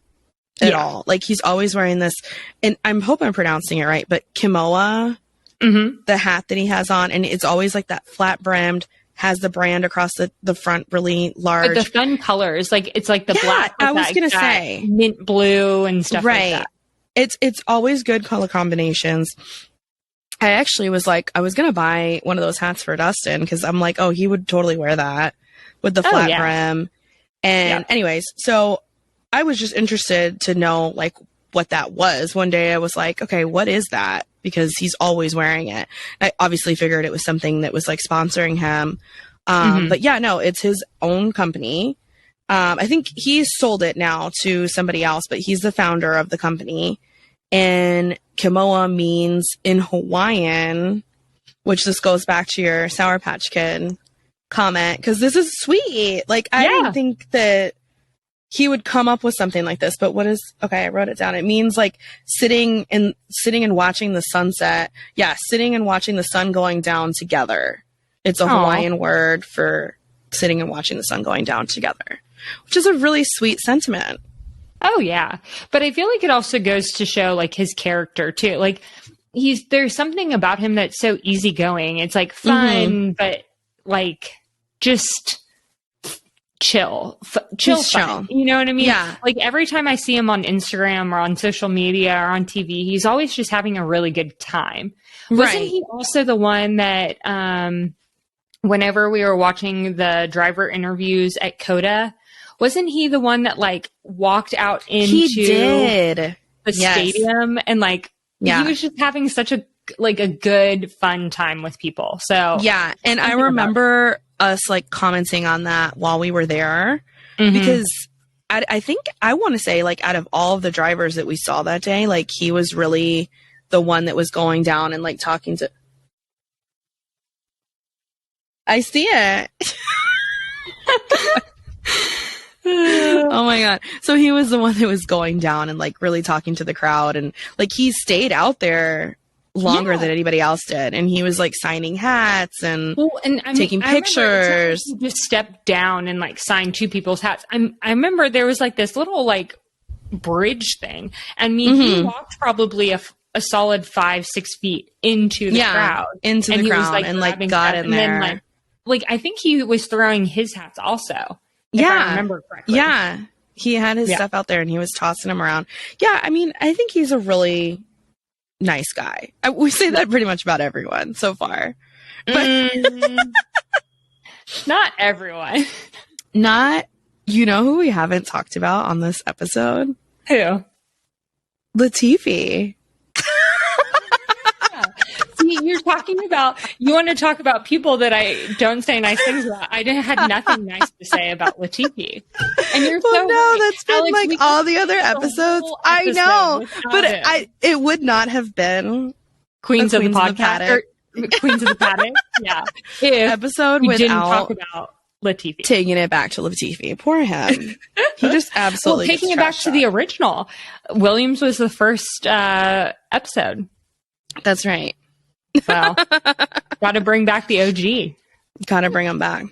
at all. Like he's always wearing this, and I hope I'm pronouncing it right, but Kimoa, the hat that he has on, and it's always like that flat brimmed has the brand across the front really large. But the fun colors, like it's like the black. I was going to say mint blue and stuff like that. It's always good color combinations. I actually was like, I was going to buy one of those hats for Dustin because I'm like, oh, he would totally wear that with the flat brim. And anyways, so I was just interested to know like what that was. One day I was like, okay, what is that? Because he's always wearing it. I obviously figured it was something that was like sponsoring him. But yeah, no, it's his own company. I think he's sold it now to somebody else, but he's the founder of the company. And Kimoa means in Hawaiian, which this goes back to your Sour Patch Kid comment, because this is sweet. Like, I didn't think that he would come up with something like this, but okay, I wrote it down. It means like sitting and watching the sunset. Yeah, sitting and watching the sun going down together. It's a Hawaiian word for sitting and watching the sun going down together, which is a really sweet sentiment. Oh yeah. But I feel like it also goes to show like his character too. Like there's something about him that's so easygoing. It's like fun, but like just chill. You know what I mean? Yeah. Like every time I see him on Instagram or on social media or on TV, he's always just having a really good time. Wasn't he also the one that, whenever we were watching the driver interviews at COTA, wasn't he the one that like walked out into the stadium and like he was just having such a good fun time with people. So yeah, and I remember us like commenting on that while we were there because I think I want to say like out of all of the drivers that we saw that day, like he was really the one that was going down and like talking to. I see it. Oh my God. So he was the one that was going down and like really talking to the crowd, and like he stayed out there longer than anybody else did, and he was like signing hats and taking pictures. He just stepped down and like signed two people's hats. I remember there was like this little like bridge thing, and he walked probably a solid 5-6 feet into the crowd, and he was like and like got in there. Then, like I think he was throwing his hats also. If I remember correctly. Yeah. He had his stuff out there and he was tossing them around. Yeah. I mean, I think he's a really nice guy. We say that pretty much about everyone so far. But not everyone. You know who we haven't talked about on this episode? Who? Latifi. See, you want to talk about people that I don't say nice things about. I had nothing nice to say about Latifi. And you're so no, that's been Alex, like all the other episodes. I know, but it would not have been Queens of the Podcast. Queens of the Paddock. Yeah. Episode we without didn't talk about Latifi. Taking it back to Latifi. Poor him. He just absolutely taking it back to the original. Williams was the first episode. That's right. So, got to bring back the OG. Got to bring him back.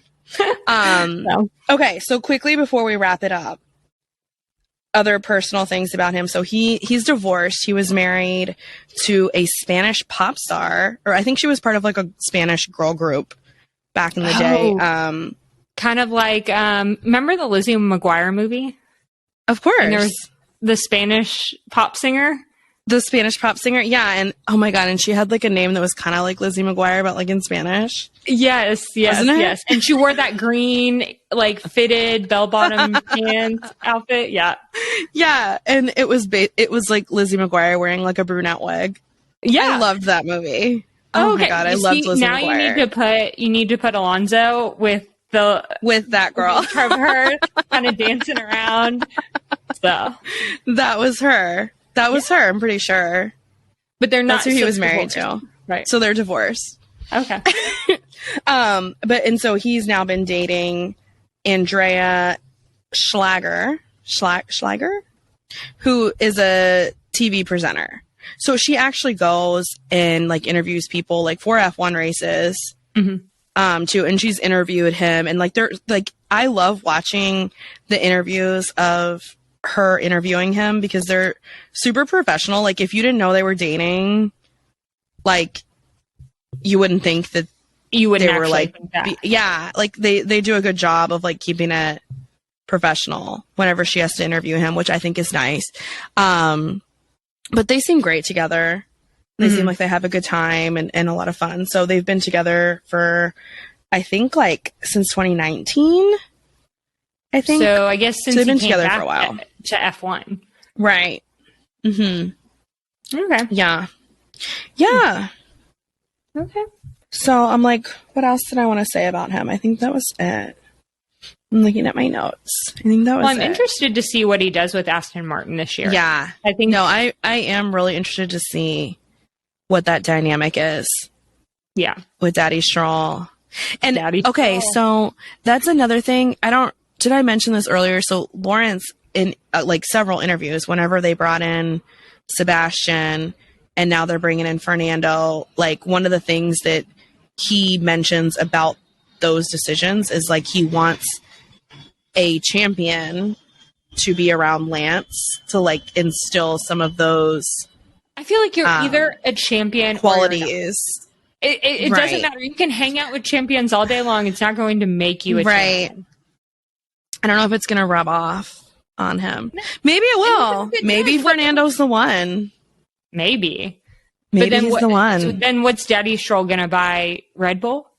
Okay, so quickly before we wrap it up, other personal things about him. So he's divorced. He was married to a Spanish pop star, or I think she was part of like a Spanish girl group back in the day. Kind of like, remember the Lizzie McGuire movie? Of course. And there was the Spanish pop singer. The Spanish pop singer, yeah, and oh my God, and she had like a name that was kind of like Lizzie McGuire, but like in Spanish. Yes. And she wore that green, like fitted bell-bottom pants outfit. Yeah, and it was like Lizzie McGuire wearing like a brunette wig. Yeah, I loved that movie. Oh my God, I loved Lizzie McGuire. Now you need to put Alonso with that girl, of her kind of dancing around. So that was her. That was her, I'm pretty sure. But they're not. That's who he was married to. Right. So they're divorced. Okay. And so he's now been dating Andrea Schlager, who is a TV presenter. So she actually goes and like interviews people like for F1 races, too. And she's interviewed him, and like they're like, I love watching the interviews of her interviewing him because they're super professional. Like if you didn't know they were dating, like you wouldn't think that You wouldn't actually think that. like they do a good job of like keeping it professional whenever she has to interview him, which I think is nice. But they seem great together. They seem like they have a good time and a lot of fun. So they've been together for, I think, like since 2019. I think. So I guess since they've been came together back for a while to F1. Right. Okay. Yeah. Okay. So I'm like, what else did I want to say about him? I think that was it. I'm looking at my notes. I think that was I'm interested to see what he does with Aston Martin this year. Yeah. I think. No, I am really interested to see what that dynamic is. Yeah. With Daddy Stroll. And Daddy okay, Stroll. So that's another thing. Did I mention this earlier? So Lawrence, in like several interviews, whenever they brought in Sebastian and now they're bringing in Fernando, like one of the things that he mentions about those decisions is like he wants a champion to be around Lance to like instill some of those. I feel like you're either a champion qualities. It doesn't matter. You can hang out with champions all day long. It's not going to make you a champion. I don't know if it's going to rub off on him. Maybe it will. Maybe Fernando's the one. Maybe he's the one. So then what's Daddy Stroll going to buy? Red Bull?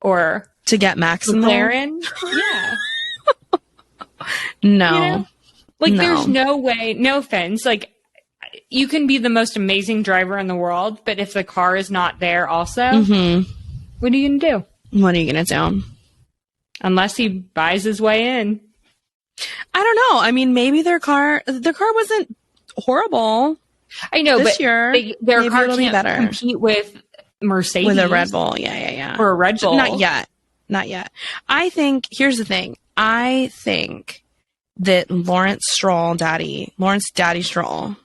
Or to get Max in there? Yeah. No. You know? Like there's no way, no offense. Like you can be the most amazing driver in the world, but if the car is not there also, what are you going to do? What are you going to do? Unless he buys his way in. I don't know. I mean, maybe their car wasn't horrible. I know, this but year, their car can't compete with Mercedes. With a Red Bull. Yeah. Or a Red Bull. Not yet. I think, here's the thing. I think that Lawrence Daddy Stroll.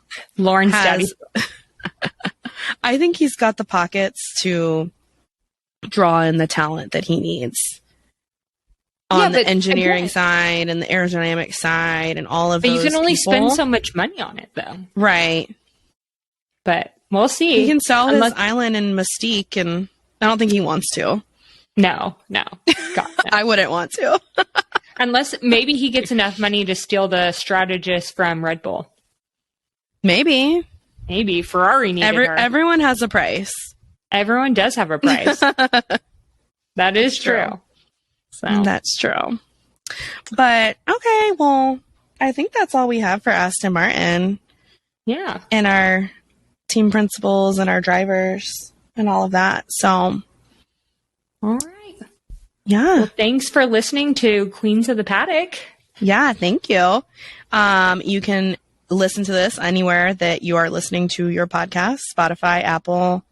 I think he's got the pockets to draw in the talent that he needs on the engineering side and the aerodynamic side and all of those. But you can only spend so much money on it, though. Right. But we'll see. He can sell his island in Mustique, and I don't think he wants to. No. God, no. I wouldn't want to. Unless maybe he gets enough money to steal the strategist from Red Bull. Maybe Ferrari needed her. Everyone has a price. Everyone does have a price. That is true. So. That's true. But okay, well, I think that's all we have for Aston Martin. Yeah. And our team principals and our drivers and all of that. So, all right. Yeah. Well, thanks for listening to Queens of the Paddock. Yeah, thank you. You can listen to this anywhere that you are listening to your podcast: Spotify, Apple,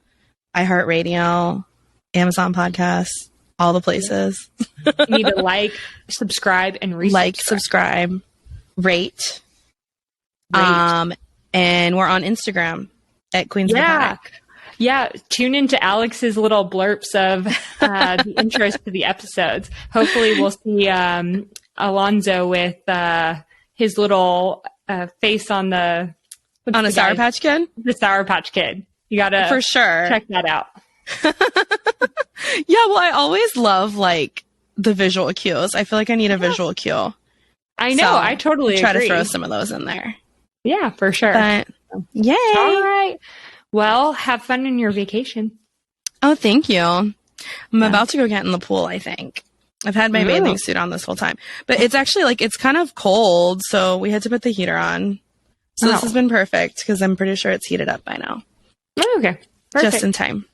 iHeartRadio, Amazon Podcasts, all the places. You need to like, subscribe, and resubscribe. Like, subscribe, rate. And we're on Instagram at Queens of the Paddock. Yeah, tune into Alex's little blurps of the intros to the episodes. Hopefully we'll see Alonso with his little face on the... On a Sour Patch Kid? The Sour Patch Kid. You gotta for sure check that out. Yeah, well, I always love like the visual cues. I feel like I need a visual cue. I know, I totally try agree. to throw some of those in there. Yeah, for sure. But, yay! All right. Well, have fun in your vacation. Oh, thank you. I'm about to go get in the pool, I think. I've had my bathing suit on this whole time. But it's actually like, it's kind of cold, so we had to put the heater on. So this has been perfect because I'm pretty sure it's heated up by now. Okay. Perfect. Just in time.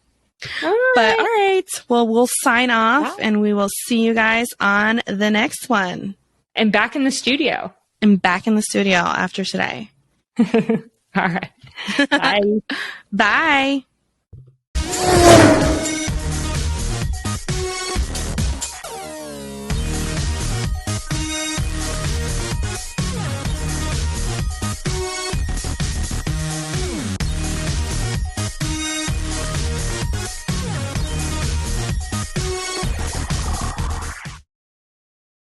All right. But all right. Well, we'll sign off and we will see you guys on the next one. And back in the studio. And back in the studio after today. All right. Bye. Bye.